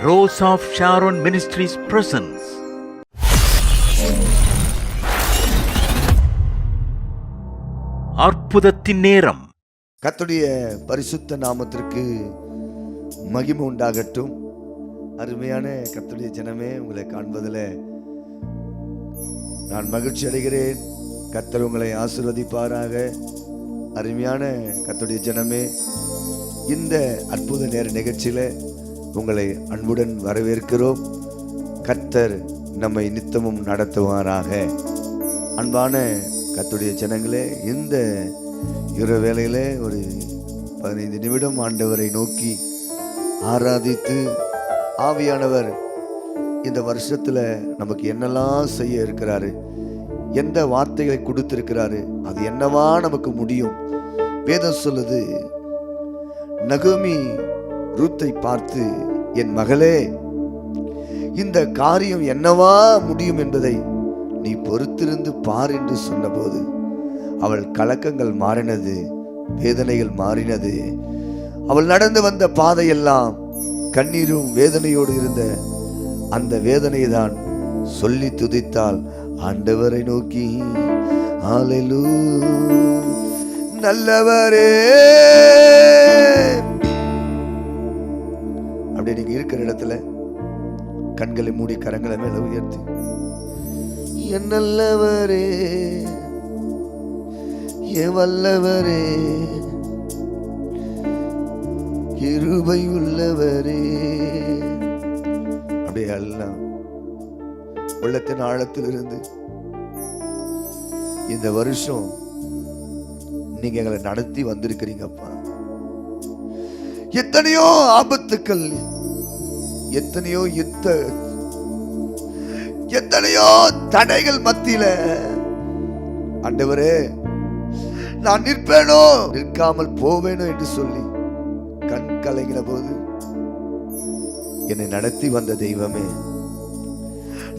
Rose of Sharon Ministries presents அற்புதத்தின் நேரம். கர்த்தருடைய பரிசுத்த நாமத்திற்கு மகிமை உண்டாகட்டும். அருமையான கர்த்தருடைய ஜனமே, உங்களை காண்பதில் நான் மகிழ்ச்சி அடைகிறேன். கர்த்தர் உங்களை ஆசீர்வதிப்பாராக. அருமையான கர்த்தருடைய ஜனமே, இந்த அற்புத நேர நிகழ்ச்சியில் உங்களை அன்புடன் வரவேற்கிறோம். கர்த்தர் நம்மை நித்தமும் நடத்துவாராக. அன்பான கர்த்தருடைய ஜனங்களே, இந்த இரவு வேளையில் ஒரு 15 நிமிடம் ஆண்டவரை நோக்கி ஆராதித்து, ஆவியானவர் இந்த வருஷத்தில் நமக்கு என்னெல்லாம் செய்ய இருக்கிறாரு, எந்த வார்த்தைகளை கொடுத்திருக்கிறாரு, அது என்னவா நமக்கு முடியும். வேதம் சொல்லுது, நகோமி ரூத்தை பார்த்து, என் மகளே, இந்த காரியம் என்னவா முடியும் என்பதை நீ பொறுத்திருந்து பார் என்று சொன்னபோது அவள் கலக்கங்கள் மாறினது, வேதனைகள் மாறினது. அவள் நடந்து வந்த பாதையெல்லாம் கண்ணீரும் வேதனையோடு இருந்த அந்த வேதனையை தான் சொல்லி துதித்தாள் ஆண்டவரை நோக்கி. ஹல்லேலூயா, நல்லவரே. அப்படியே நீங்க இருக்கிற இடத்துல கண்களை மூடி கரங்களை மேல உயர்த்தி, என் நல்லவரே, என் வல்லவரே, கிருபை உள்ளவரே. அப்படியே எல்லாம் உள்ளத்தின் ஆழத்தில் இருந்து, இந்த வருஷம் நீங்க எங்களை நடத்தி வந்திருக்கிறீங்கப்பா. எத்தனையோ ஆபத்துக்கள், எத்தனையோ எத்தனையோ தடைகள் மத்தியில ஆண்டவரே, நான் நிற்பேனோ நிற்காமல் போவேனோ என்று சொல்லி கண் கலங்கின போது என்னை நடத்தி வந்த தெய்வமே,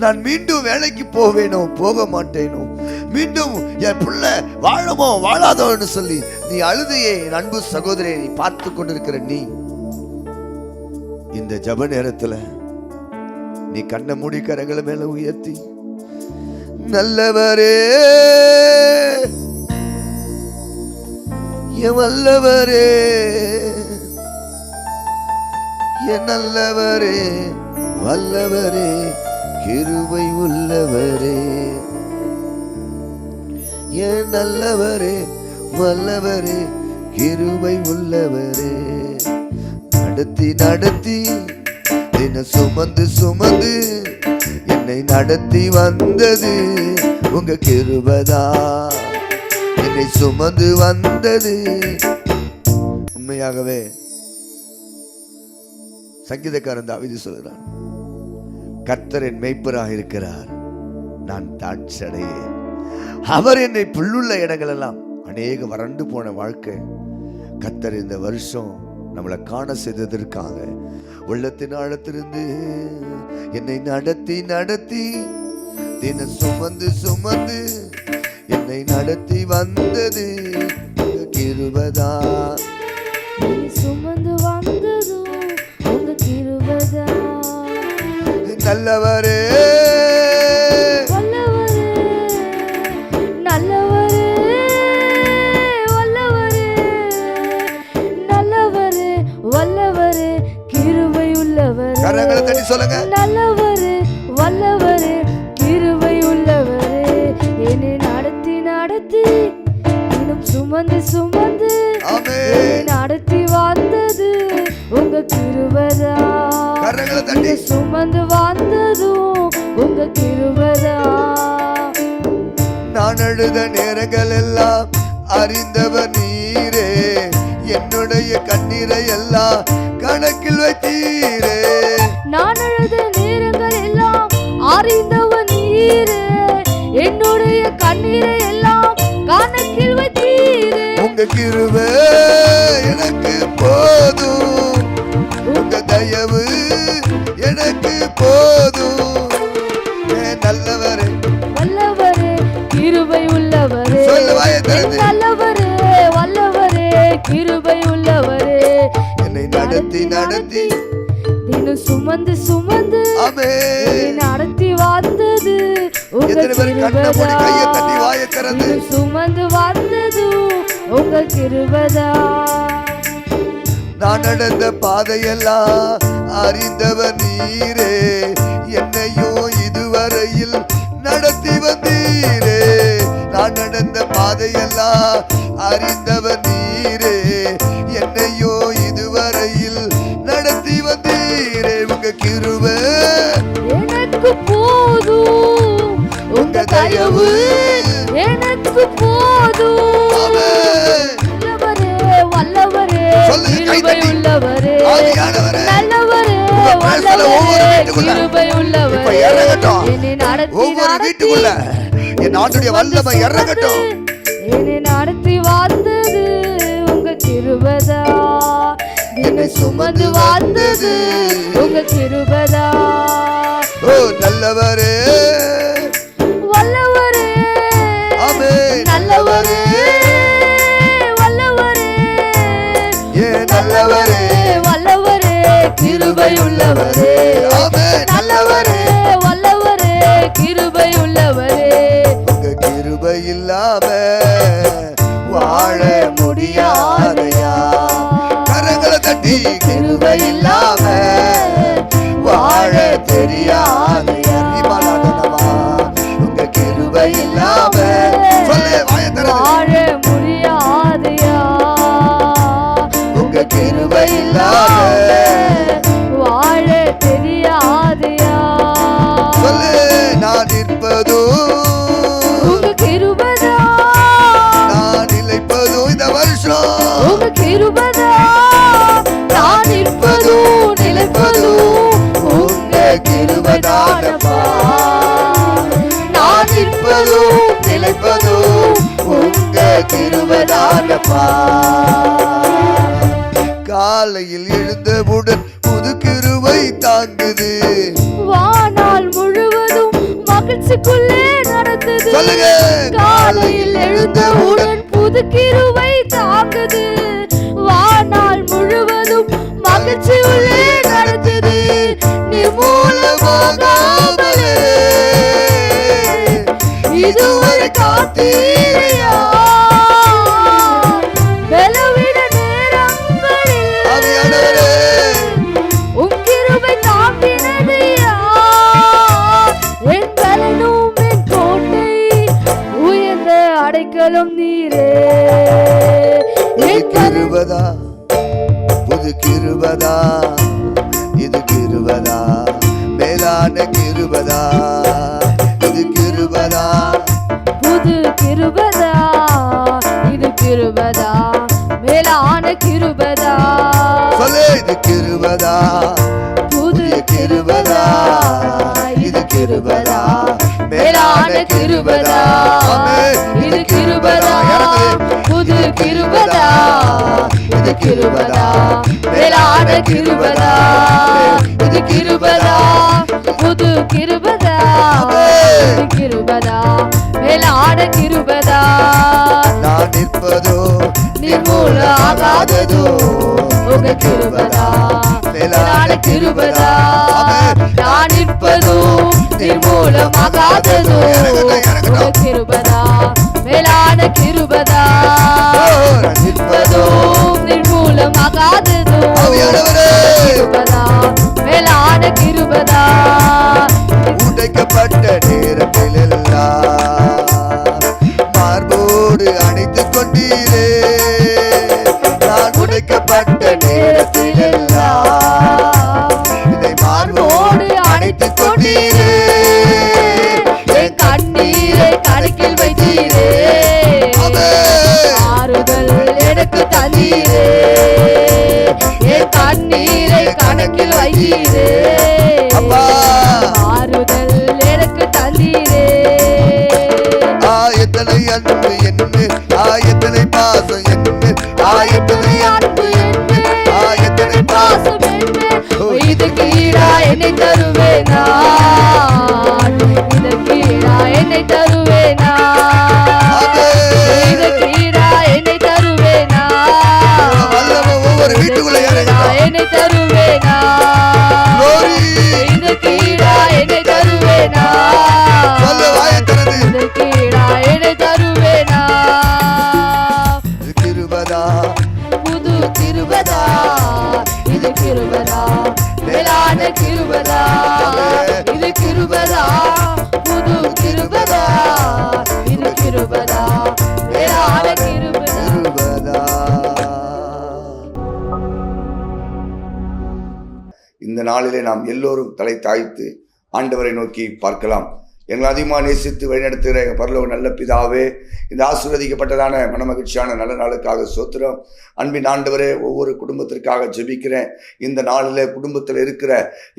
நான் மீண்டும் வேலைக்கு போவேனோ போக மாட்டேனோ, மீண்டும் என் பிள்ளை வாழமோ வாழாதோன்னு சொல்லி நீ அழுதையே என் அன்பு சகோதரியை நீ பார்த்து கொண்டிருக்கிற நீ, இந்த ஜப நேரத்துல நீ கண்ணை மூடி கரங்களை மேல உயர்த்தி, நல்லவரே, என் வல்லவரே, என் நல்லவரே, வல்லவரே, கிருபை உள்ளவரே, என் நல்லவரே, வல்லவரே, கிருபை உள்ளவரே. நடத்தி நடத்தி தின சுமந்து சுமந்து என்னை நடத்தி வந்தது உங்க கிருபைதா, என்னை சுமந்து வந்தது. உண்மையாகவே சங்கீதக்காரன் தாவீது சொல்கிறான், கர்த்தர் என் மேய்ப்பராக இருக்கிறார், நான் தாட்சடையேன். அவர் என்னை புல்லுள்ள இடங்கள் எல்லாம், அநேக வறண்டு போன வாழ்க்கை கர்த்தர் இந்த வருஷம் நம்மளை காண செய்ததற்காக உள்ளத்தின் ஆழத்திலிருந்து என்னை நடத்தி நடத்தி தின சுமந்து சுமந்து என்னை நடத்தி வந்தது கிருபைதா, சுமந்து வந்தது உங்க கிருபைதா. நல்லவரே, கரங்களை தட்டி சொல்லுங்க, நல்லவரே, வல்லவரே, கிருபை உள்ளவரே, என்னை நடத்தி நடத்தி இன்னும் சுமந்து சுமந்து நடத்தி வந்தது உங்க கிருபைதா. கரங்களை தட்டி சுமந்து வந்ததும் உங்க கிருபைதா. நான் அழுத நேரங்கள் எல்லாம் அறிந்தவர் நீரே, என்னுடைய கண்ணீரை எல்லாம் கணக்கில் வைத்தீரே. நான் அழுத நேரங்கள் எல்லாம் அறிந்தவர் நீரே, என்னுடைய கண்ணீரை எல்லாம் கணக்கில் வைத்தீரே. உங்க கிருபை எனக்கு போதும், உங்க தயவு எனக்கு போதும். நல்லவரே, வல்லவரே, கிருபை உள்ளவரே, நல்லவரே, வல்லவரே, கிருபை உள்ளவரே, என்னை நடத்தி நடத்தி தின இன்னும் சுமந்து சுமந்து ஆமென். நடத்தி வந்தது உங்க எத்தனை பேர் கண்ணை மூடி கையை தட்டி வாயை திறந்து இன்னும் சுமந்து வந்தது உங்க கிருபதா. நான் நடந்த பாதையெல்லாம் அறிந்தவர் நீரே, என்னையோ இதுவரையில் நடத்தி வந்தீரே. நான் நடந்த பாதையெல்லாம் அறிந்தவர் நீரே, என்னையோ இதுவரையில் நடத்தி வந்தீரே. உங்க கிருபை எனக்கு போதும், உங்க தயவு எனக்கு போதும். ஆமென். வல்லவரே சொல்லுங்க, கை கிருபை தட்டி. உள்ளவரே ஆவியானவரே, நல்லவரே உங்க பிரசன்ன ஒவ்வொரு வல்லவரே வீட்டுக்குள்ள கிருபை இப்ப உள்ளவரே இறங்கட்டும். என்னை நடத்தி ஒவ்வொரு வீட்டுக்குள்ள என் நாட்டுடைய வல்லமை இறங்கட்டும். என்னை நடத்தி வந்தது உங்க கிருபதா. என்னை சுமந்து வந்தது உங்க கிருபதா. ஓ நல்லவரே, வல்லவரே ஆமென். நல்லவரே வல்லவரே ஏ நல்லவரே, வல்லவரே கிருபை உள்ளவரே ஆமென். நல்லவரே வல்லவரே கிருபை உள்ளவரே. உங்க கிருபை இல்லாம வாழ முடியாதையா. கரங்களை தட்டி கிருபை இல்லாம வாழ தெரியாதையா. உங்க கிருபை இல்லாம சொல்லு, வாயை திறந்து. வாழ முடியாதையா. உங்க கிருபை இல்லாம வாழ தெரியாதையா. சொல்லு, நான் நிற்பதோ உங்க கிருபதா. நான் நிலைப்பதோ இந்த வருஷம். உங்க கிருபதா. நான் நிற்பதும் நிலைப்பதும் உங்க கிருபைதானப்பா. நான் நிற்பதும் நிலைப்பதும் உங்க கிருபைதானப்பா. காலையில் எழுந்தவுடன் புது கிருபை தாங்குது. வானால் முழுவதும் மகிழ்ச்சிக்குள்ளே நடந்தது. சொல்லுங்க. காலையில் எழுந்தவுடன் புது கிருபை தாக்குது. வானால் முழுவதும் மகிழ்ச்சி உள்ளே நடந்தது. நிர்மூலமாகாமலே இதுவரை காத்தீரையா. பலவீன நேரங்களில் ஆவியானவரே, உம் கிருபை தாங்கினதையா. என் பலனும் என் கோட்டை உயர்ந்த அடைக்கலம் நீரே. இது என் பலன் கிருபதா, புது கிருபதா, இது கிருபதா, மேலான கிருபதா, இது கிருபதா. புது கிருபதா, இது கிருபதா, மேலான கிருபதா. சொல்லு, இது கிருபதா, புது கிருபதா, இது கிருபதா, மேலான கிருபதா. இது கிருபதா, புது கிருபதா, இது கிருபதா, மேலான கிருபதா. இது கிருபதா, புது கிருபதா, இது கிருபதா, மேலான கிருபதா. நான் நிற்பதோ நிர்மூல ஆகாததோ உங்க கிருபதா, மேலான கிருபதா. நான் நிற்பதும் நிர்மூலமாகாததோ உங்க கிருபதா, மேலான கிருபதா. நான் நிற்பதோ நிற்பதும் நிர்மூலமாகாததோ கிருபதா, மேலான கிருபதா. உடைக்கப்பட்ட நேரத்தில் எல்லாம் மார்போடு அணைத்துக் கொண்டீரே. நான் உடைக்கப்பட்ட நேரத்தில் எல்லாம் இதை மார்போடு அணைத்துக் கொண்டீரே. என் கண்ணீரை கணக்கில் வைத்தீரே. ஆறுதல் எனக்கு தந்தீரே. என் கண்ணீரை கணக்கில் வைத்தீரே. அப்பா, ஆறுதல் எனக்கு தந்தீரே. எத்தனை அன்பு என்று, எத்தனை பாசம் என்று, எத்தனை அன்பு என்று, எத்தனை பாசம். பாசம் என்று, இதுக்கு ஈடா என்னை தருவேனா. இதற்கு ஈடா என்னை தருவேனா. இதற்கு ஈடா என்னை தருவேனா. வல்லமை ஒவ்வொரு வீட்டுக்குள்ள இறங்கட்டும். என்னை தருவேனா. நாளிலே நாம் எல்லோரும் தலை தாய்த்து ஆண்டவரை நோக்கி பார்க்கலாம். எங்களை அதிகமாக நேசித்து வழிநடத்துகிற எங்கள் பரலோக நல்ல பிதாவே, இந்த ஆசீர்வதிக்கப்பட்டதான மனமகிழ்ச்சியான நல்ல நாளுக்காக ஸ்தோத்திரம். அன்பின் ஆண்டவரே, ஒவ்வொரு குடும்பத்திற்காக ஜெபிக்கிறேன். இந்த நாளில் குடும்பத்தில் இருக்கிற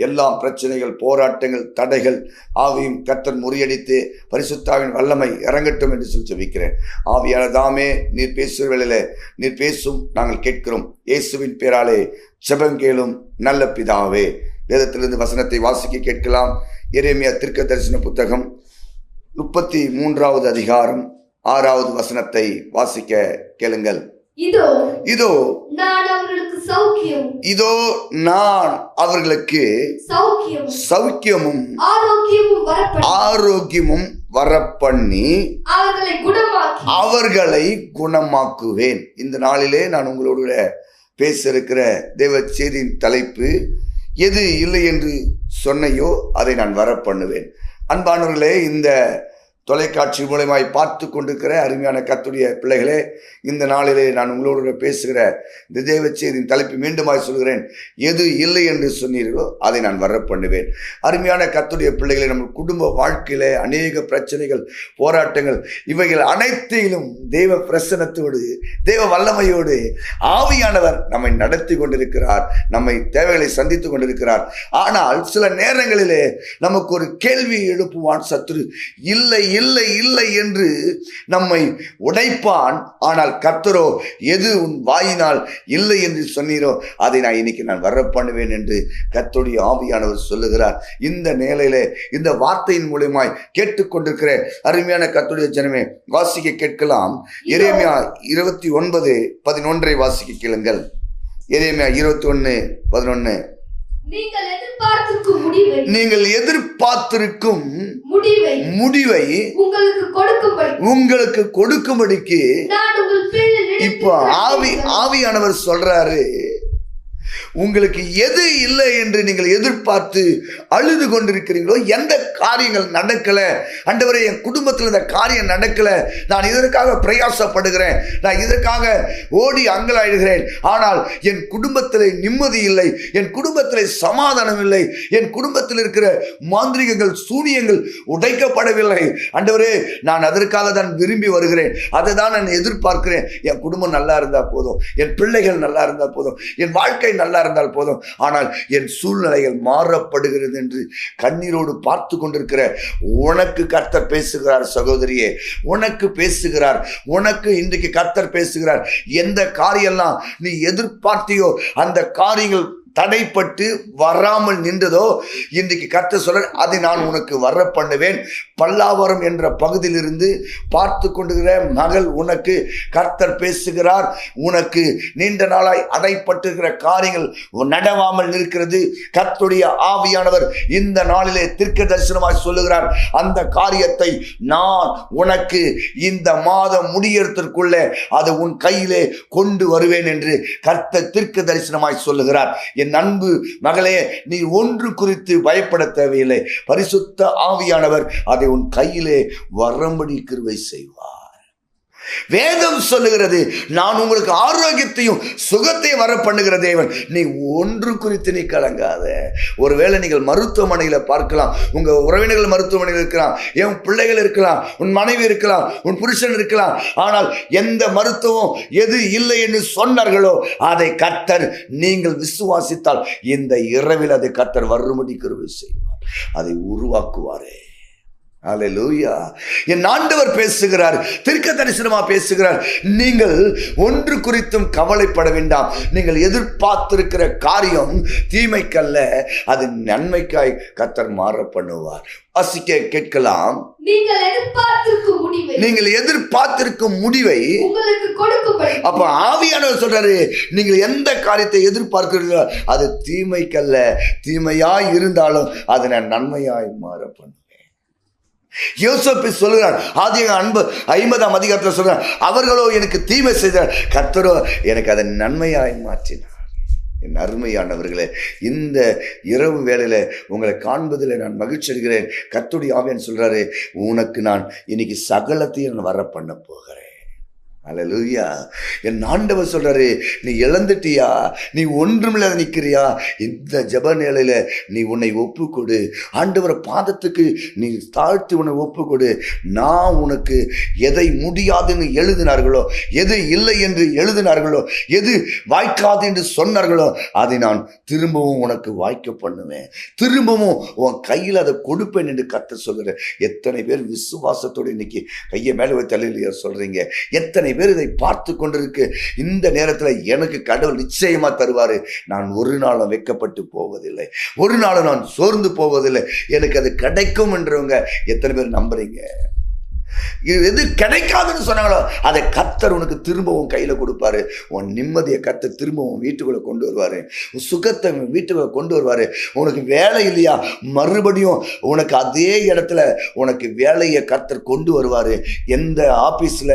எல்லா பிரச்சனைகள், போராட்டங்கள், தடைகள் ஆவியும் கர்த்தர் முறியடித்து பரிசுத்தாவின் வல்லமை இறங்கட்டும் என்று சொல்லி ஜெபிக்கிறேன். ஆவியான தாமே நீர் பேசுகிற வேளையிலே நீர் பேசும், நாங்கள் கேட்கிறோம். இயேசுவின் பேராலே ஜெபங்கேளும் நல்ல பிதாவே. வேதத்திலிருந்து வசனத்தை வாசிக்க கேட்கலாம். எரேமியா தீர்க்க தரிசன புத்தகம் 33வது அதிகாரம் 6வது வசனத்தை வாசிக்க கேளுங்கள். இதோ நான் அவர்களுக்கு சௌக்கியமும் ஆரோக்கியமும் வரப்பண்ணி அவர்களை குணமாக்குவேன். இந்த நாளிலே நான் உங்களோட பேச இருக்கிற தேவ செய்தியின் தலைப்பு, எது இல்லை என்று சொன்னையோ அதை நான் வர பண்ணுவேன். அன்பானவர்களே, இந்த தொலைக்காட்சி மூலமாய் பார்த்து கொண்டிருக்கிற அருமையான கர்த்தருடைய பிள்ளைகளே, இந்த நாளிலே நான் உங்களோடு பேசுகிற இந்த தேவ செய்தியின் தலைப்பு மீண்டுமாய் சொல்கிறேன், எது இல்லை என்று சொன்னீர்களோ அதை நான் வர பண்ணுவேன். அருமையான கர்த்தருடைய பிள்ளைகளை, நம்ம குடும்ப வாழ்க்கையிலே அநேக பிரச்சனைகள், போராட்டங்கள், இவைகள் அனைத்திலும் தேவ பிரசன்னத்தோடு, தேவ வல்லமையோடு ஆவியானவர் நம்மை நடத்தி கொண்டிருக்கிறார், நம்மை தேவைகளை சந்தித்து கொண்டிருக்கிறார். ஆனால் சில நேரங்களிலே நமக்கு ஒரு கேள்வி எழுப்புவான் சத்துரு, இல்லை இல்லை இல்லை என்று நம்மை உடைப்பான். ஆனால் கர்த்தரோ, எது உன் வாயினால் இல்லை என்று சொன்னீரோ அதை நான் வர பண்ணுவேன் என்று கர்த்தருடைய ஆவியானவர் சொல்லுகிறார். இந்த நிலையிலே இந்த வார்த்தையின் மூலமாய் கேட்டுக்கொண்டிருக்கிற அருமையான கர்த்தருடைய ஜனமே, வாசிக்க கேட்கலாம். எரேமியா 29:11 வாசிக்க கேளுங்கள். எரேமியா 21:11. நீங்கள் எதிர்பார்த்திருக்கும் முடிவை உங்களுக்கு கொடுக்கும்படிக்கு இப்போ ஆவியானவர் சொல்றாரு, உங்களுக்கு எது இல்லை என்று நீங்கள் எதிர்பார்த்து அழுது கொண்டிருக்கிறீங்களோ, எந்த காரியங்கள் நடக்கல, ஆண்டவரே என் குடும்பத்தில் இந்த காரியம் நடக்கல, நான் இதற்காக பிரயாசப்படுகிறேன், நான் இதற்காக ஓடி அங்கலாயிடுகிறேன், ஆனால் என் குடும்பத்தில் நிம்மதி இல்லை, என் குடும்பத்தில் சமாதானம் இல்லை, என் குடும்பத்தில் இருக்கிற மாந்திரிகங்கள், சூனியங்கள் உடைக்கப்படவில்லை, ஆண்டவரே நான் அதற்காக தான் விரும்பி வருகிறேன், அதை தான் நான் எதிர்பார்க்கிறேன். என் குடும்பம் நல்லா இருந்தா போதும், என் பிள்ளைகள் நல்லா இருந்தா போதும், என் வாழ்க்கை நல்லா இருந்தால் போதும், ஆனால் என் சூழ்நிலைகள் மாறப்படுகிறது என்று கண்ணீரோடு பார்த்து கொண்டிருக்கிற உனக்கு கர்த்தர் பேசுகிறார். சகோதரியே, உனக்கு பேசுகிறார். உனக்கு இன்றைக்கு கர்த்தர் பேசுகிறார். எந்த காரியெல்லாம் நீ எதிர்பார்த்தியோ அந்த காரியங்கள் தடைப்பட்டு வராமல் நின்றதோ, இன்றைக்கு கர்த்தர் சொல்ற, அதை நான் உனக்கு வர பண்ணுவேன். பல்லாவரம் என்ற பகுதியிலிருந்து பார்த்து கொண்டிருக்கிற மகள், உனக்கு கர்த்தர் பேசுகிறார். உனக்கு நீண்ட நாளாய் அடைப்பட்டிருக்கிற காரியங்கள் நடவாமல் இருக்கிறது. கர்த்தருடைய ஆவியானவர் இந்த நாளிலே தீர்க்க தரிசனமாய் சொல்லுகிறார், அந்த காரியத்தை நான் உனக்கு இந்த மாதம் முடியறதற்குள்ளே அதை உன் கையிலே கொண்டு வருவேன் என்று கர்த்தர் தீர்க்க தரிசனமாய் சொல்லுகிறார். என் அன்பு மகளே, நீ ஒன்று குறித்து பயப்பட தேவையில்லை. பரிசுத்த ஆவியானவர் அதை உன் கையிலே வரும்படி கிருபை செய்வார். வேதம் சொல்லுகிறது, நான் உங்களுக்கு ஆரோக்கியத்தையும் சுகத்தையும் வர பண்ணுகிற தேவன். நீ ஒன்று குறித்து நீ கலங்காத. ஒருவேளை நீங்கள் மருத்துவமனையில் பார்க்கலாம், உங்க உறவினர்கள் மருத்துவமனையில் இருக்கலாம், என் பிள்ளைகள் இருக்கலாம், உன் மனைவி இருக்கலாம், உன் புருஷன் இருக்கலாம். ஆனால் எந்த மருத்துவம் எது இல்லை என்று சொன்னார்களோ அதை கர்த்தர் நீங்கள் விசுவாசித்தால் இந்த இரவில் அதை கர்த்தர் வரும்படி கிருபை செய்வார், அதை உருவாக்குவாரே. அல்லேலூயா. என் ஆண்டவர் பேசுகிறார், தீர்க்க தரிசனமா பேசுகிறார். நீங்கள் ஒன்று குறித்தும் கவலைப்பட வேண்டாம். நீங்கள் எதிர்பார்த்திருக்கிற காரியம் தீமைக்கல்ல, அது நன்மைக்காய் கர்த்தர் மாற பண்ணுவார். வாசிக்க கேட்கலாம். நீங்கள் எதிர்பார்த்திருக்கும் முடிவை அப்ப ஆவியானவர் சொல்றாரு, நீங்கள் எந்த காரியத்தை எதிர்பார்க்கிறீர்களோ அது தீமைக்கல்ல, தீமையாய் இருந்தாலும் அதை நான் நன்மையாய் மாற பண்ணுவேன். யோசேப்பு சொல்கிறார், ஆதியாகமம் 50ஆம் அதிகாரத்தில் சொல்றார், அவர்களோ எனக்கு தீமை செய்தார், கர்த்தரோ எனக்கு அதை நன்மையாய் மாற்றினார். என் அருமையானவர்களே, இந்த இரவு வேளையில உங்களை காண்பதில் நான் மகிழ்ச்சி அடைகிறேன். கர்த்தருடைய ஆவியானவர் சொல்றாரு, உனக்கு நான் இன்னைக்கு சகலத்தையும் நான் வர பண்ண போகிறேன். அல்லேலூயா. என் ஆண்டவர் சொல்றாரு, நீ இழந்துட்டியா, நீ ஒன்றுமில்லாத நிற்கிறியா, இந்த ஜெப நிலையில நீ உன்னை ஒப்பு கொடு. ஆண்டவர் பாதத்துக்கு நீ தாழ்த்தி உன்னை ஒப்பு கொடு. நான் உனக்கு எதை முடியாதுன்னு எழுதினார்களோ, எது இல்லை என்று எழுதினார்களோ, எது வாய்க்காது என்று சொன்னார்களோ, அதை நான் திரும்பவும் உனக்கு வாய்க்க பண்ணுவேன், திரும்பவும் உன் கையில் அதை கொடுப்பேன் என்று கர்த்தர் சொல்கிறேன். எத்தனை பேர் விசுவாசத்தோடு இன்னைக்கு கையை மேலே வைத்து அல்லேலூயா சொல்றீங்க? எத்தனை பேர் இதை பார்த்து கொண்டிருக்கு? இந்த நேரத்தில் எனக்கு கடவுள் நிச்சயமா தருவாரு. நான் ஒரு நாளும் வெட்கப்பட்டு போவதில்லை, ஒரு நாளும் நான் சோர்ந்து போவதில்லை, எனக்கு அது கிடைக்கும் என்றவங்க எத்தனை பேர் நம்புறீங்க? எது கிடைக்காதுன்னு சொன்னாங்களோ அதை கர்த்தர் உனக்கு திரும்பவும் கையில கொடுப்பாரு. உன் நிம்மதியை கர்த்தர் திரும்பவும் வீட்டுக்குள்ள கொண்டு வருவாரு, சுகத்தை வீட்டுக்குள்ள கொண்டு வருவாரு. உனக்கு வேலை இல்லையா, மறுபடியும் உனக்கு அதே இடத்துல உனக்கு வேலையை கர்த்தர் கொண்டு வருவாரு. எந்த ஆபீஸ்ல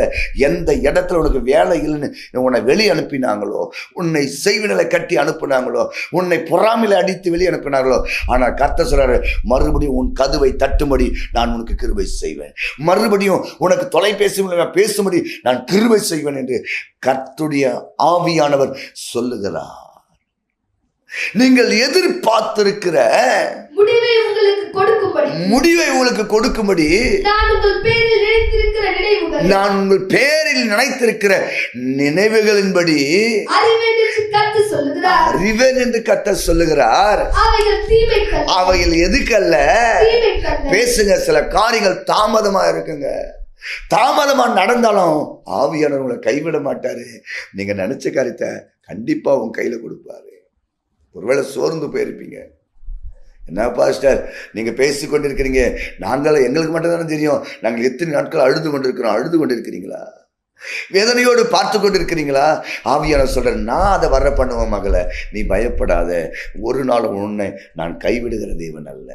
எந்த இடத்துல உனக்கு வேலை இல்லைன்னு உன்னை வெளியே அனுப்பினாங்களோ, உன்னை செய்வினலை கட்டி அனுப்பினாங்களோ, உன்னை பொறாமையில அடித்து வெளியே அனுப்பினாங்களோ, ஆனா கர்த்தர் சொல்றாரு, மறுபடியும் உன் கதவை தட்டும்படி நான் உனக்கு கிருபை செய்வேன், மறுபடியும் உனக்கு தொலைபேசி மூலமா பேசும்படி நான் கிருபை செய்வேன் என்று கர்த்தருடைய ஆவியானவர் சொல்லுகிறார். நீங்கள் எதிர்பார்த்திருக்கிற முடிவை உங்களுக்கு கொடுக்கும்படி நான் உங்கள் பேரில் நினைத்திருக்கிற நினைவுகளின்படி அறிவேன் என்று கர்த்தர் சொல்லுகிறார். அவைகள் எதுக்கல்ல? பேசுங்க. சில காரியங்கள் தாமதமா இருக்குங்க. தாமதமா நடந்தாலும் ஆவியானவர் உங்களை கைவிட மாட்டாரு. நீங்க நினைச்ச காரியத்தை கண்டிப்பா உங்க கையில கொடுப்பாரு. ஒருவேளை சோர்ந்து போயிருப்பீங்க. என்ன பாஸ்டர் நீங்க பேசி கொண்டிருக்கிறீங்க, நாங்கள் எங்களுக்கு மட்டும் தானே தெரியும், நாங்கள் எத்தனை நாட்கள் அழுது கொண்டிருக்கிறீங்களா? வேதனையோடு பார்த்து கொண்டிருக்கிறீங்களா? ஆவியானவர் சொல்றேன், நான் அதை வர பண்ணுவேன் மகளே, நீ பயப்படாத, ஒரு நாள் உன்னை நான் கைவிடுகிற தேவன் அல்ல.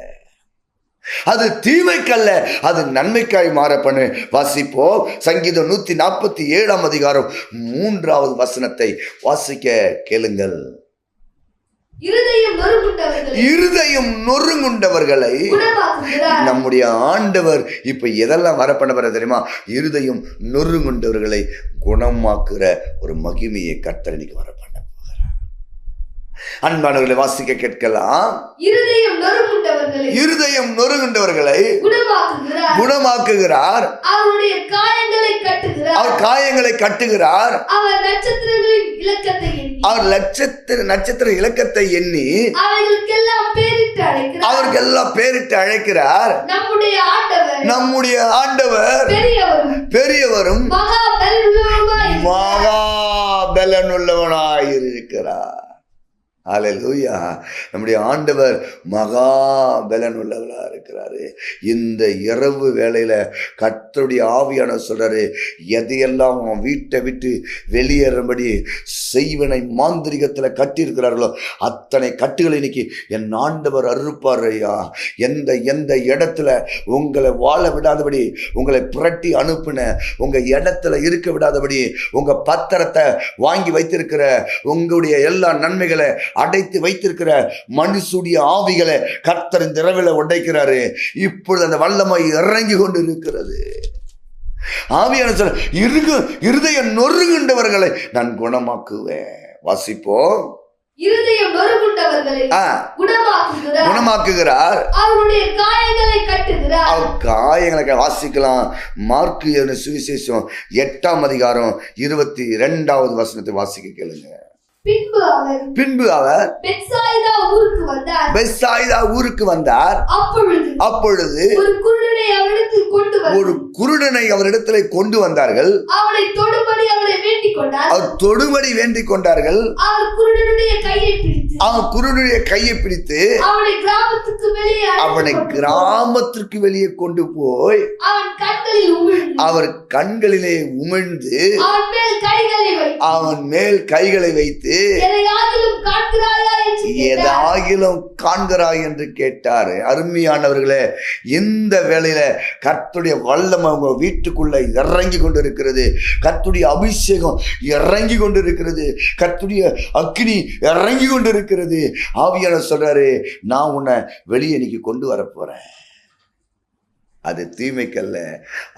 அது தீமைக்கல்ல, அது நன்மைக்காய் மாற பண்ணு. வாசிப்போ சங்கீதம் 147 அதிகாரம் 3வது வசனத்தை வாசிக்க கேளுங்கள். இருதயம் நொறுங்குண்டவர்களை நம்முடைய ஆண்டவர் இப்ப எதெல்லாம் வர பண்ண வர தெரியுமா? இருதயம் நொறுங்குண்டவர்களை குணமாக்குற ஒரு மகிமையை கர்த்தர் இன்னைக்கு வர பண்ண போகிறார். அன்பானவர்களை வாசிக்க கேட்கலாம். இருதயம் நொறுங்குண்டவர்களை குணமாக்குகிறார், அவர் காயங்களை கட்டுகிறார், அவர் நட்சத்திர இலக்கத்தை எண்ணி அவருக்கெல்லாம் பேரிட்டு அழைக்கிறார். நம்முடைய ஆண்டவர் பெரியவரும் மகா பலனுள்ளவனாயிருக்கிறார். அல்லேலூயா. நம்முடைய ஆண்டவர் மகா பலனுள்ளவராக இருக்கிறாரு. இந்த இரவு வேளையில கர்த்தருடைய ஆவியானவர் சொல்றாரு, எதையெல்லாம் அவன் வீட்டை விட்டு வெளியேறும்படி செய்வனை மாந்திரிகத்துல கட்டியிருக்கிறார்களோ அத்தனை கட்டுகளை இன்னைக்கு என் ஆண்டவர் அறுப்பார் ஐயா. எந்த இடத்துல உங்களை வாழ விடாதபடி, உங்களை புரட்டி அனுப்பின உங்க இடத்துல இருக்க விடாதபடி, உங்க பத்திரத்தை வாங்கி வைத்திருக்கிற உங்களுடைய எல்லா நன்மைகளை அடைத்து வைத்திருக்கிற மனுஷுடைய ஆவிகளை கர்த்தர் இந்த இரவில உடைக்கிறாரு. இப்பொழுது அந்த வல்லமை இறங்கி கொண்டு இருக்கிறது. ஆவியான சொல்ல, இருதயம் நொறுங்குண்டவர்களை நான் குணமாக்குவேன். வாசிப்போம். இருதயம் நொறுங்குண்டவர்களை குணமாக்குகிறார், அவருடைய காயங்களை கட்டுகிறார். அவர் காயங்களை வாசிக்கலாம். மார்க்கு சுவிசேஷம் 8ஆம் அதிகாரம் 22வது வசனத்தை வாசிக்க கேளுங்க. பின்பு அவர் பெத்சாயிதா ஊருக்கு வந்தார். அப்பொழுது ஒரு குருடனை அவரிடத்தில் கொண்டு வந்தார்கள். அவர் தொடுபடி வேண்டிக் கொண்டார்கள். அவர் குருடனுடைய கையை பிடித்து அவனை கிராமத்திற்கு வெளியே கொண்டு போய் அவர் கண்களிலே உமிழ்ந்து அவன் மேல் கைகளை வைத்து ஏதாகிலும் காண்கிறாய் என்று கேட்டார். அருமையானவர்களே, இந்த வேளையில கர்த்தருடைய வல்லமை உங்க வீட்டுக்குள்ள இறங்கி கொண்டிருக்கிறது. கர்த்தருடைய அபிஷேகம் இறங்கி கொண்டிருக்கிறது. கர்த்தருடைய அக்கினி இறங்கி கொண்டிருக்கிறது. ஆவியானவர் சொல்றாரு, நான் உன்னை வெளியே இன்னைக்கு கொண்டு வர போறேன். அது தீமைக்கல்ல,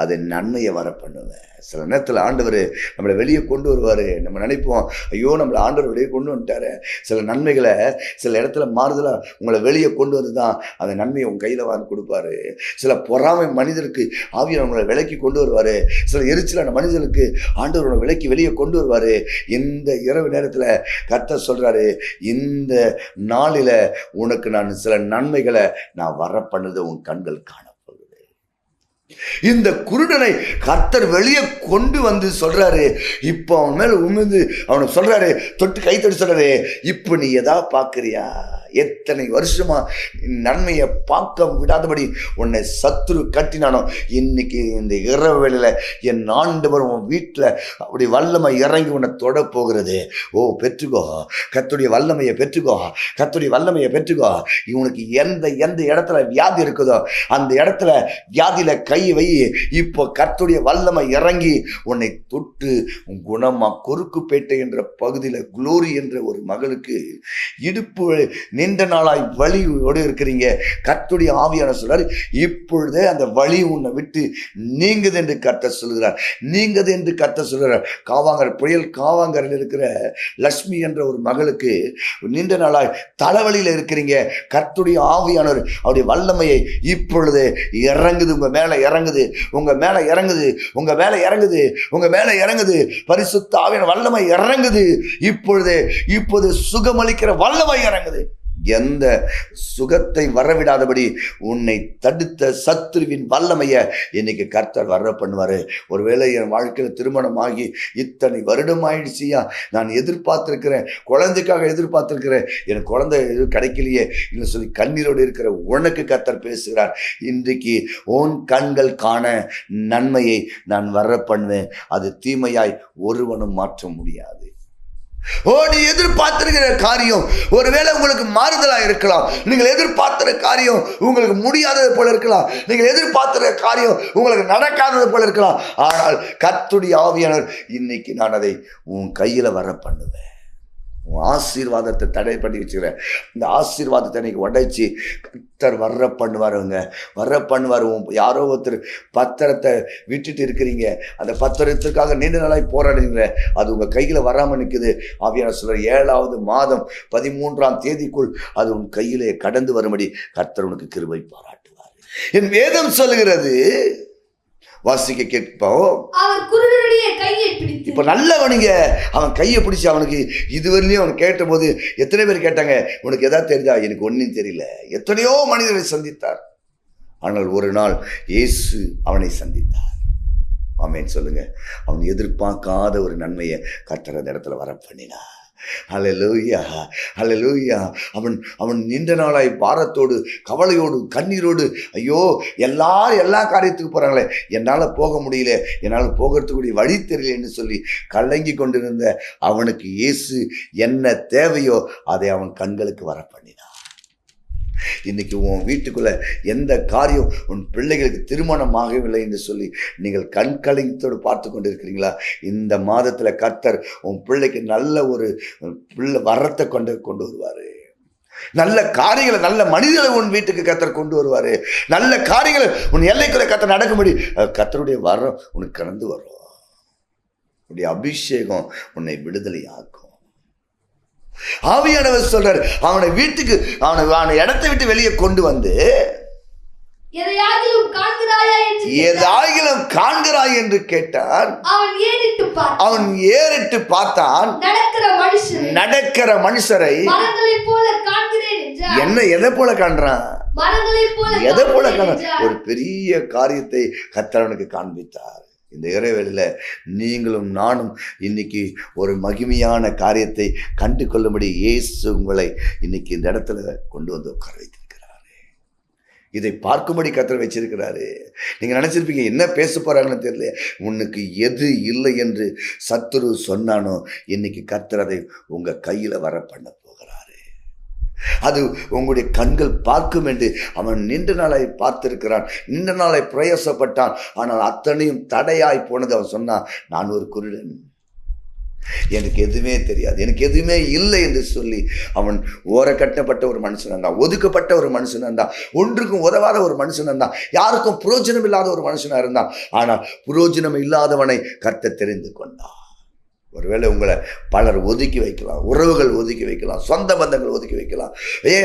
அது நன்மையை வர பண்ணுவேன். சில நேரத்தில் ஆண்டவர் நம்மளை வெளியே கொண்டு வருவார். நம்ம நினைப்போம், ஐயோ நம்மளை ஆண்டவர் வெளியே கொண்டு வந்துட்டாரு. சில நன்மைகளை சில இடத்துல மாறுதலாக உங்களை வெளியே கொண்டு வந்து தான் அந்த நன்மையை உங்கள் கையில் வாங்கி கொடுப்பாரு. சில பொறாமை மனிதருக்கு ஆவியானவர் உங்களை விலைக்கு கொண்டு வருவார். சில எரிச்சலான மனிதனுக்கு ஆண்டவர் உங்களை விலைக்கு வெளியே கொண்டு வருவார். இந்த இரவு நேரத்தில் கர்த்தர் சொல்கிறாரு, இந்த நாளில் உனக்கு நான் சில நன்மைகளை நான் வர பண்ணுது உன் கண்கள் காண. இந்த குருடனை கர்த்தர் வெளியே கொண்டு வந்து சொல்றாரு. இப்போ அவன் மேல உமிழ்ந்து அவனுக்கு சொல்றாரு, தொட்டு கை தொட்டு சொல்றாரு, இப்போ நீ எதாவது பார்க்கறியா? எத்தனை வருஷமா நன்மையை பார்க்க விடாதபடி உன்னை சத்துரு கட்டினானோ, இன்னைக்கு இந்த இரவு வேளையில என் ஆண்டவர் உன் வீட்டில் அப்படி வல்லமை இறங்கி உன்னை தொட போகிறது. ஓ பெற்றுக்கோ, கர்த்தருடைய வல்லமையை பெற்றுக்கோ, கர்த்தருடைய வல்லமையை பெற்றுக்கோ. இவனுக்கு எந்த எந்த இடத்துல வியாதி இருக்குதோ அந்த இடத்துல வியாதியில கை வை. இப்போ கர்த்தருடைய வல்லமை இறங்கி உன்னை தொட்டு குணமா. கொருக்குப்பேட்டை என்ற பகுதியில் குளோரி என்ற ஒரு மகளுக்கு இடுப்பு நீண்ட நாளாய் வலியோடு இருக்கிறீங்க. கர்த்தருடைய ஆவியான சொல்றாரு, இப்பொழுதே அந்த வலி உன்னை விட்டு நீங்குது என்று கர்த்தர் சொல்கிறார். நீங்குது என்று கர்த்தர் சொல்கிறார். காவாங்கர் புயல் காவாங்கரில் இருக்கிற லட்சுமி என்ற ஒரு மகளுக்கு நீண்ட நாளாய் தலைவலியில் இருக்கிறீங்க. கர்த்தருடைய ஆவியானவர் அவருடைய வல்லமையை இப்பொழுது இறங்குது, உங்க மேல இறங்குது, உங்க மேல இறங்குது, உங்க மேல இறங்குது, உங்க மேல இறங்குது. பரிசுத்த ஆவியான வல்லமை இறங்குது. இப்பொழுது சுகமளிக்கிற வல்லமை இறங்குது. எந்த சுகத்தை வரவிடாதபடி உன்னை தடுத்த சத்துருவின் வல்லமையை இன்னைக்கு கர்த்தர் வர பண்ணுவாரு. ஒருவேளை என் வாழ்க்கையில் திருமணமாகி இத்தனை வருடம் ஆயிடுச்சியா, நான் எதிர்பார்த்திருக்கிறேன், குழந்தைக்காக எதிர்பார்த்திருக்கிறேன், எனக்கு குழந்தை எதுவும் கிடைக்கலையே இல்லை சொல்லி கண்ணீரோடு இருக்கிற உனக்கு கர்த்தர் பேசுகிறார். இன்றைக்கு உன் கண்கள் காண நன்மையை நான் வர பண்ணுவேன். அது தீமையாய் ஒருவனும் மாற்ற முடியாது. நீ எதிர்பார்த்திருக்கிற காரியம் ஒருவேளை உங்களுக்கு மாறுதலா இருக்கலாம். நீங்கள் எதிர்பார்க்கிற காரியம் உங்களுக்கு முடியாதது போல இருக்கலாம். நீங்கள் எதிர்பார்க்கிற காரியம் உங்களுக்கு நடக்காதது போல இருக்கலாம். ஆனால் கர்த்தருடைய ஆவியானவர் இன்னைக்கு நான் அதை உன் கையில வர பண்ணுவேன். உன் ஆசீர்வாதத்தை தடை பண்ணி வச்சுக்கிறேன். இந்த ஆசீர்வாதத்தை இன்னைக்கு உடைச்சி கர்த்தர் வர பண்ணுவாருங்க, வர பண்ணுவார். யாரோ ஒருத்தர் பத்திரத்தை விட்டுட்டு இருக்கிறீங்க, அந்த பத்திரத்துக்காக நீண்ட நாளாய் போராடுறீங்க, அது உங்கள் கையில் வராமல் நிற்குது. ஆவியானவர் சொல்ற 7வது மாதம் 13ஆம் தேதிக்குள் அது உன் கையிலே கடந்து வரும்படி கர்த்தர் உனக்கு கிருபை பாராட்டுவார். என் வேதம் சொல்லுகிறது, வாசிக்க கேட்போம். அவர் குருடனுடைய கையை பிடித்து, இப்ப நல்லவனுங்க அவன் கையை பிடிச்சி அவனுக்கு இதுவரையிலையும் அவன் கேட்ட போது எத்தனை பேர் கேட்டாங்க, உனக்கு எதாவது தெரிஞ்சா? எனக்கு ஒன்றும் தெரியல. எத்தனையோ மனிதரை சந்தித்தார். ஆனால் ஒரு நாள் இயேசு அவனை சந்தித்தார். ஆமென் சொல்லுங்க. அவன் எதிர்பார்க்காத ஒரு நன்மையை கர்த்தர் அந்த இடத்துல வர பண்ணினார். ஹல்லேலூயா, ஹல்லேலூயா. அவன் நீண்ட நாளாய் பாரத்தோடு கவலையோடு கண்ணீரோடு, ஐயோ எல்லாரும் எல்லா காரியத்துக்கு போகிறாங்களே, என்னால் போக முடியல, என்னால் போகிறதுக்குரிய வழி தெரியலன்னு சொல்லி கலங்கி கொண்டிருந்த அவனுக்கு இயேசு என்ன தேவையோ அதை அவன் கண்களுக்கு வர பண்ணினான். இன்னைக்கு உன் வீட்டுக்குள்ள எந்த காரியம் உன் பிள்ளைகளுக்கு திருமணம் ஆகவில்லை என்று சொல்லி நீங்கள் கண்கலங்கத்தோடு பார்த்து கொண்டு இருக்கிறீங்களா? இந்த மாதத்துல கர்த்தர் உன் பிள்ளைக்கு நல்ல ஒரு பிள்ளை வரத்தை கொண்டு வருவாரு. நல்ல காரியங்களை, நல்ல மனிதர்களை உன் வீட்டுக்கு கர்த்தர் கொண்டு வருவாரு. நல்ல காரியங்களை உன் எல்லைக்குள்ள கர்த்தர் நடக்கும்படி கர்த்தருடைய வரம் உனக்கு கடந்து வரும். உன்னுடைய அபிஷேகம் உன்னை விடுதலை ஆக்கும். ஆவியானவர் சொல்றார், அவனை வீட்டுக்கு அவனை இடத்தை விட்டு வெளியே கொண்டு வந்து, எதையாகிலும் காண்கிறாய் என்று கேட்டான். அவன் ஏறிட்டு பார்த்தான். நடக்கிற மனுஷரை என்ன எதை போல காண்றான்? எதை போல காண்றான்? ஒரு பெரிய காரியத்தை கர்த்தர் அவனுக்கு காண்பித்தார். இந்த இறைவேளையில நீங்களும் நானும் இன்னைக்கு ஒரு மகிமையான காரியத்தை கண்டு கொள்ளும்படி இயேசு உங்களை இன்னைக்கு இந்த இடத்துல கொண்டு வந்து உட்கார வைத்திருக்கிறாரு. இதை பார்க்கும்படி கர்த்தர் வச்சிருக்கிறாரு. நீங்க நினைச்சிருப்பீங்க என்ன பேச போறாங்கன்னு தெரியல. உனக்கு எது இல்லை என்று சத்துரு சொன்னானோ இன்னைக்கு கர்த்தர் அதை உங்க கையில வர பண்ண போகிறாரு. அது உங்களுடைய கண்கள் பார்க்கும் என்று அவன் நீண்ட நாளாய் பார்த்திருக்கிறான், நீண்ட நாளாய் பிரயாசப்பட்டான். ஆனால் அத்தனையும் தடையாய் போனது. அவன் சொன்னான், நான் ஒரு குருடன், எனக்கு எதுவுமே தெரியாது, எனக்கு எதுவுமே இல்லை என்று சொல்லி அவன் ஓரக்கட்டப்பட்ட ஒரு மனுஷன் இருந்தான், ஒதுக்கப்பட்ட ஒரு மனுஷன் இருந்தான், ஒன்றுக்கும் உதவாத ஒரு மனுஷன் இருந்தான், யாருக்கும் புரோஜனம் இல்லாத ஒரு மனுஷனா இருந்தான். ஆனால் புரோஜனம் இல்லாதவனை கர்த்தர் தெரிந்து கொண்டான். ஒருவேளை உங்களை பலர் ஒதுக்கி வைக்கலாம், உறவுகள் ஒதுக்கி வைக்கலாம், சொந்த பந்தங்கள் ஒதுக்கி வைக்கலாம்,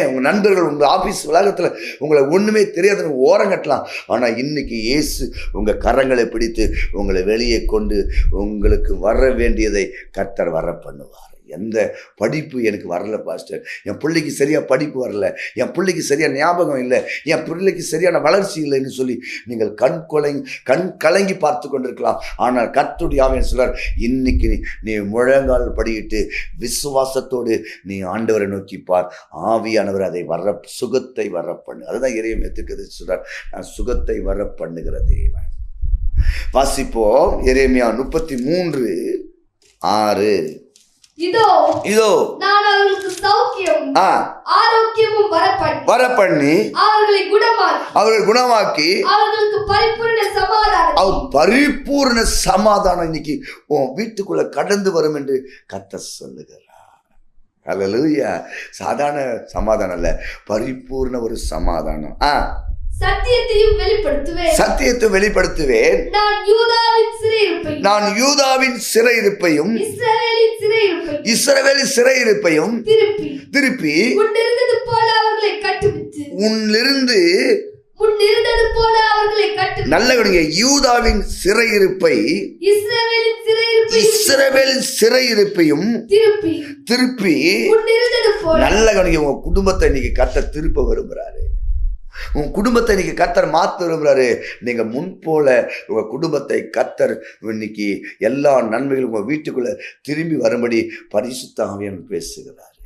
உங்கள் நண்பர்கள் உங்கள் ஆஃபீஸ் உலகத்தில் உங்களை ஒன்றுமே தெரியாதுன்னு ஓரங்கட்டலாம். ஆனால் இன்னைக்கு இயேசு உங்கள் கரங்களை பிடித்து உங்களை வெளியே கொண்டு உங்களுக்கு வர வேண்டியதை கர்த்தர் வர பண்ணுவார். எந்த படிப்பு எனக்கு வரல பாஸ்டர், என் பிள்ளைக்கு சரியாக படிப்பு வரல, என் பிள்ளைக்கு சரியாக ஞாபகம் இல்லை, என் பிள்ளைக்கு சரியான வளர்ச்சி இல்லைன்னு சொல்லி நீங்கள் கண் கலங்கி பார்த்து கொண்டிருக்கலாம். ஆனால் கர்த்தருடைய ஆவியானவர் சொல்றார், இன்னைக்கு நீ முழங்கால் படியிட்டு விசுவாசத்தோடு நீ ஆண்டவரை நோக்கி பார், ஆவியானவர் அதை வர சுகத்தை வர பண்ணு. அதுதான் எரேமியா தீர்க்கதரிசி சொல்றார், நான் சுகத்தை வர பண்ணுகிற தேவன். வாசிப்போம் எரேமியா 33:6. இதோ நான் அவர்களுக்கு சௌக்கியம் ஆரோக்கியமும் வரப்பண்ணி அவர்களை குணமாக்கி அவர்களுக்கு பரிபூர்ண சமாதானம் இன்னைக்கு உன் வீட்டுக்குள்ள கடந்து வரும் என்று கர்த்தர் சொல்லுகிறார். அல்லேலூயா. சாதாரண சமாதானம் அல்ல, பரிபூர்ண ஒரு சமாதானம். சத்தியத்தை வெளிப்படுத்துவேன். நான் யூதாவின் சிறையிருப்பையும் இஸ்ரவேலின் சிறையிருப்பையும் திருப்பி உன்னிருந்து நல்ல யூதாவின் சிறையிருப்பை இஸ்ரவேலின் சிறையிருப்பையும் திருப்பி நல்ல கவனிங்க. உங்க குடும்பத்தை இன்னைக்கு கர்த்தர் திருப்ப விரும்புறாரு. உன் குடும்பத்தை இன்னைக்கு கர்த்தர் மாற்ற விரும்புறாரு. நீங்க முன் போல உங்க குடும்பத்தை கர்த்தர் இன்னைக்கு எல்லா நன்மைகளும் உங்க வீட்டுக்குள்ள திரும்பி வரும்படி பரிசுத்த ஆவியானவர் பேசுகிறாரு.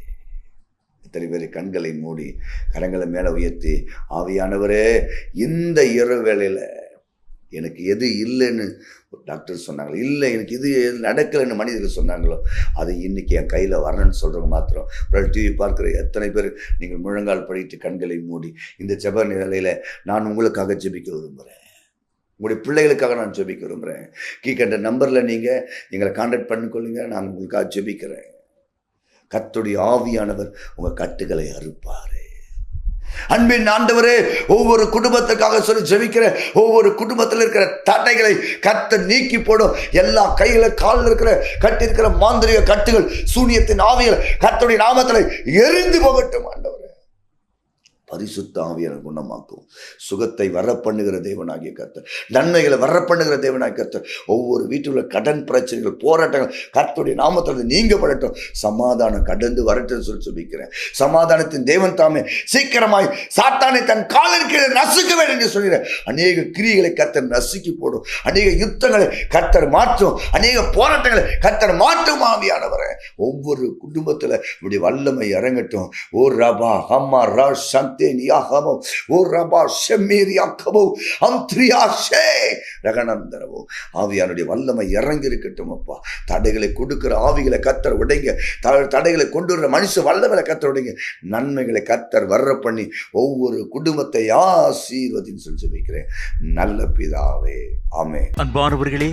இத்தனை பேர் கண்களை மூடி கரங்களை மேல உயர்த்தி, ஆவியானவரே, இந்த இரவு வேளையில எனக்கு எது இல்லைன்னு டாக்டர் சொன்னாங்களோ, இல்லை எனக்கு இது நடக்கலைன்னு மனிதர்கள் சொன்னாங்களோ, அது இன்னைக்கு என் கையில் வரணும்னு சொல்கிறவங்க மாத்திரம். ஒரு டிவி பார்க்குற எத்தனை பேர் நீங்கள் முழங்கால் படிட்டு கண்களை மூடி இந்த ஜெப நிலையில் நான் உங்களுக்காக ஜெபிக்க விரும்புகிறேன், உங்களுடைய பிள்ளைகளுக்காக நான் ஜெபிக்க விரும்புகிறேன். கீழ்கண்ட நம்பரில் நீங்கள் எங்களை கான்டாக்ட் பண்ணிக்கொள்ளுங்க, நான் உங்களுக்காக ஜெபிக்கிறேன். கர்த்தருடைய ஆவியானவர் உங்கள் கட்டுகளை அறுப்பார். அன்பின் ஆண்டவரே, ஒவ்வொரு குடும்பத்துக்காக சொல்லி ஜெபிக்கிற ஒவ்வொரு குடும்பத்தில் இருக்கிற தடைகளை கர்த்தர் நீக்கி போடும். எல்லா கையில காலில் இருக்கிற கட்டி இருக்கிற மாந்திரிக கட்டுகள், சூனியத்தின் ஆவிகள் கர்த்தருடைய நாமத்தில் எரிந்து போகட்டும். ஆண்டவரே, பரிசுத்த ஆவியானவர் குணமாக்கும். சுகத்தை வர பண்ணுகிற தேவனாகிய கர்த்தர், நன்மைகளை வர பண்ணுகிற தேவனாகிய கர்த்தர், ஒவ்வொரு வீட்டில் கடன் பிரச்சனைகள், போராட்டங்கள் கர்த்தருடைய நாமத்தில் நீங்கப்படட்டும். சமாதானம் கடந்து வரட்டும் சொல்லி சொல்லிக்கிறேன். சமாதானத்தின் தேவன் தாமே சீக்கிரமாய் சாத்தானை தன் காலின் கீழே நசுக்க வேண்டும் என்று சொல்கிறேன். அநேக கிரியைகளை கர்த்தர் நசுக்கி போடும், அநேக யுத்தங்களை கர்த்தர் மாற்றும், அநேக போராட்டங்களை கர்த்தர் மாற்றும். ஆவியானவரை ஒவ்வொரு குடும்பத்தில் இப்படி வல்லமை இறங்கட்டும். ஓ ரபா ஹம்மா ரா சந்தி ஆவியானுடைய வல்லமை இறங்கி இருக்கட்டும். அப்பா, தடைகளை கொடுக்கிற ஆவிகளை கர்த்தர் உடைங்க, தடைகளை கொண்டு வர மனுஷ வல்லமைகளை கர்த்தர் உடைங்க, நன்மைகளை கர்த்தர் வர்ற பண்ணி ஒவ்வொரு குடும்பத்தை ஆசீர்வதின்னு சொல்லி வைக்கிறேன். நல்ல பிதாவே, ஆமென். அன்பானவர்களே,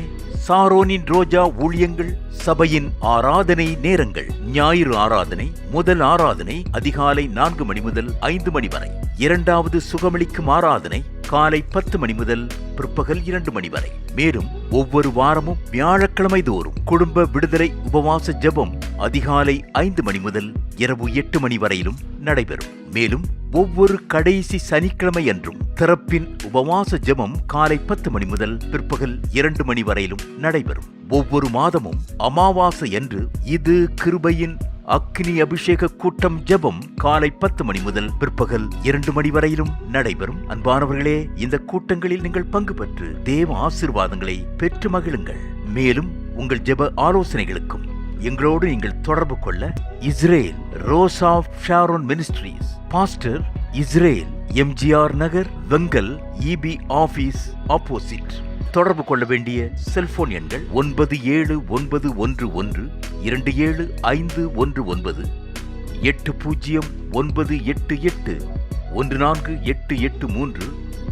சாரோனின் ரோஜா ஊழியங்கள் சபையின் ஆராதனை நேரங்கள்: ஞாயிறு ஆராதனை, முதல் ஆராதனை அதிகாலை 4 மணி முதல் 5 மணி வரை. இரண்டாவது சுகமளிக்கும் ஆராதனை காலை 10 மணி முதல் பிற்பகல் 2 மணி வரை. மேலும் ஒவ்வொரு வாரமும் வியாழக்கிழமை தோறும் குடும்ப விடுதலை உபவாச ஜெபம் அதிகாலை 5 மணி முதல் இரவு 8 மணி வரையிலும் நடைபெறும். மேலும் ஒவ்வொரு கடைசி சனிக்கிழமை அன்றும் திறப்பின் உபவாச ஜெபம் காலை 10 மணி முதல் பிற்பகல் 2 மணி வரையிலும் நடைபெறும். ஒவ்வொரு மாதமும் அமாவாசை அன்று இது கிருபையின் அக்னி அபிஷேக கூட்டம் ஜெபம் காலை 10 மணி முதல் பிற்பகல் 2 மணி வரையிலும் நடைபெறும். அன்பானவர்களே, இந்த கூட்டங்களில் நீங்கள் பங்கு பெற்று தேவ ஆசீர்வாதங்களை பெற்று மகிழுங்கள். மேலும் உங்கள் ஜெப ஆலோசனைகளுக்கும் எங்களோடு நீங்கள் தொடர்பு கொள்ள Israel Rose of Sharon Ministries, pastor Israel, MGR Nagar, Vengal, EB office opposite. தொடர்பு கொள்ள வேண்டிய செல்போன் எண்கள் 9791127519, 8098814883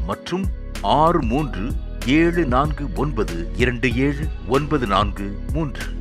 மற்றும் 6374927943.